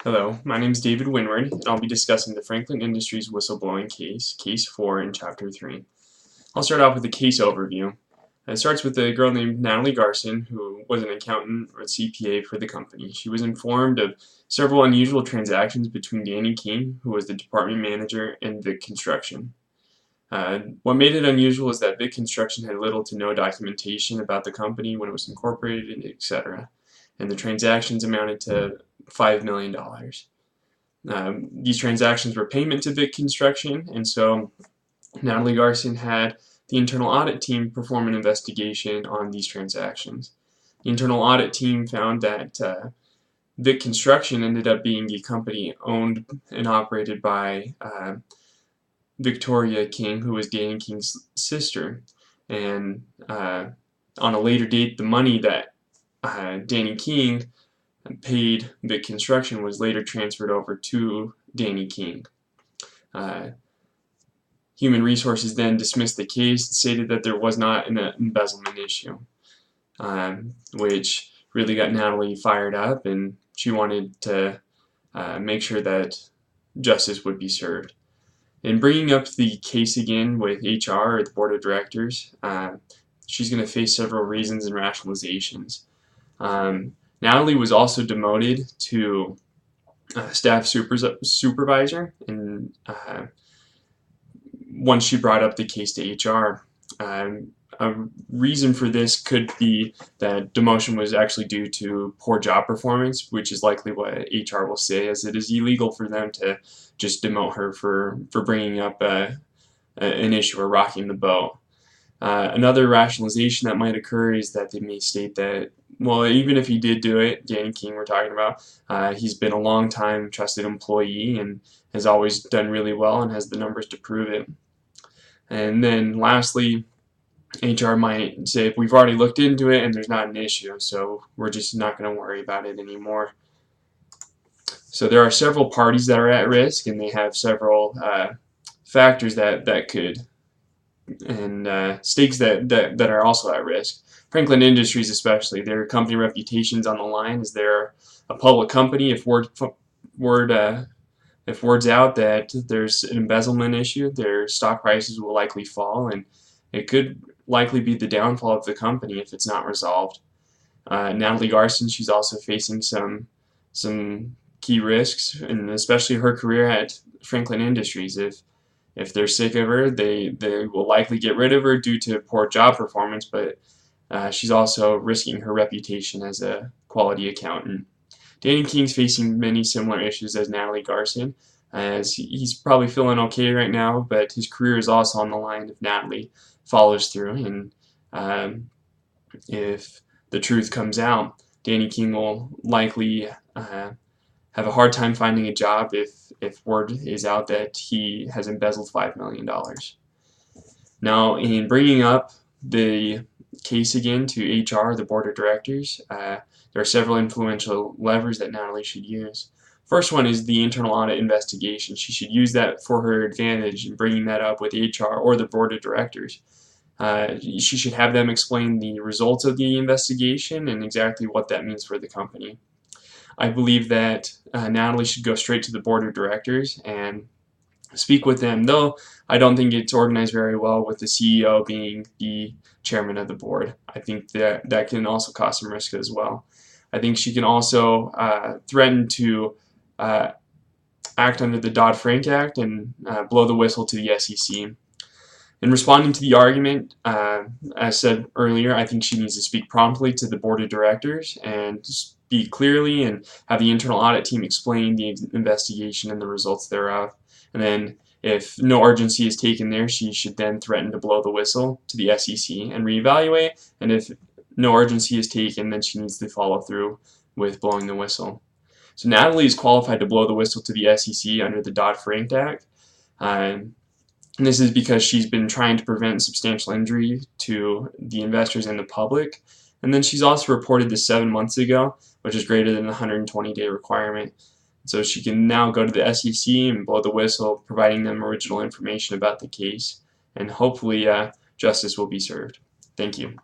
Hello, my name is David Winward, and I'll be discussing the Franklin Industries whistleblowing case, Case 4 in Chapter 3. I'll start off with the case overview. It starts with a girl named Natalie Garson, who was an accountant or CPA for the company. She was informed of several unusual transactions between Danny King, who was the department manager, and Vic Construction. What made it unusual is that Vic Construction had little to no documentation about the company when it was incorporated, etc. And the transactions amounted to $5 million. These transactions were payment to Vic Construction, and so Natalie Garson had the internal audit team perform an investigation on these transactions. The internal audit team found that Vic Construction ended up being a company owned and operated by Victoria King, who was Danny King's sister. And on a later date, the money that Danny King paid Vic Construction was later transferred over to Danny King. Human Resources then dismissed the case and stated that there was not an embezzlement issue, which really got Natalie fired up, and she wanted to make sure that justice would be served. In bringing up the case again with HR, or the Board of Directors, she's going to face several reasons and rationalizations. Natalie was also demoted to staff supervisor, and once she brought up the case to HR. A reason for this could be that demotion was actually due to poor job performance, which is likely what HR will say, as it is illegal for them to just demote her for bringing up an issue or rocking the boat. Another rationalization that might occur is that they may state that, well, even if he did do it, Danny King we're talking about, he's been a long time trusted employee and has always done really well and has the numbers to prove it. And then lastly, HR might say, we've already looked into it and there's not an issue, so we're just not going to worry about it anymore. So there are several parties that are at risk, and they have several factors that could, and stakes that are also at risk. Franklin Industries especially, their company reputation's on the line, as they're a public company. If word's out that there's an embezzlement issue, their stock prices will likely fall, and it could likely be the downfall of the company if it's not resolved. Natalie Garson, she's also facing some key risks, and especially her career at Franklin Industries. If they're sick of her, they will likely get rid of her due to poor job performance, but she's also risking her reputation as a quality accountant. Danny King's facing many similar issues as Natalie Garson, as he's probably feeling okay right now, but his career is also on the line if Natalie follows through, and if the truth comes out, Danny King will likely have a hard time finding a job if word is out that he has embezzled $5 million. Now, in bringing up the case again to HR, the Board of Directors, there are several influential levers that Natalie should use. First one is the internal audit investigation. She should use that for her advantage in bringing that up with HR or the Board of Directors. She should have them explain the results of the investigation and exactly what that means for the company. I believe that Natalie should go straight to the Board of Directors and speak with them, though I don't think it's organized very well with the CEO being the chairman of the board. I think that can also cause some risk as well. I think she can also threaten to act under the Dodd-Frank Act and blow the whistle to the SEC. In responding to the argument, as said earlier, I think she needs to speak promptly to the Board of Directors and speak clearly and have the internal audit team explain the investigation and the results thereof. And then if no urgency is taken there, she should then threaten to blow the whistle to the SEC and reevaluate. And if no urgency is taken, then she needs to follow through with blowing the whistle. So Natalie is qualified to blow the whistle to the SEC under the Dodd-Frank Act. And this is because she's been trying to prevent substantial injury to the investors and the public. And then she's also reported this 7 months ago, which is greater than the 120-day requirement. So she can now go to the SEC and blow the whistle, providing them original information about the case. And hopefully justice will be served. Thank you.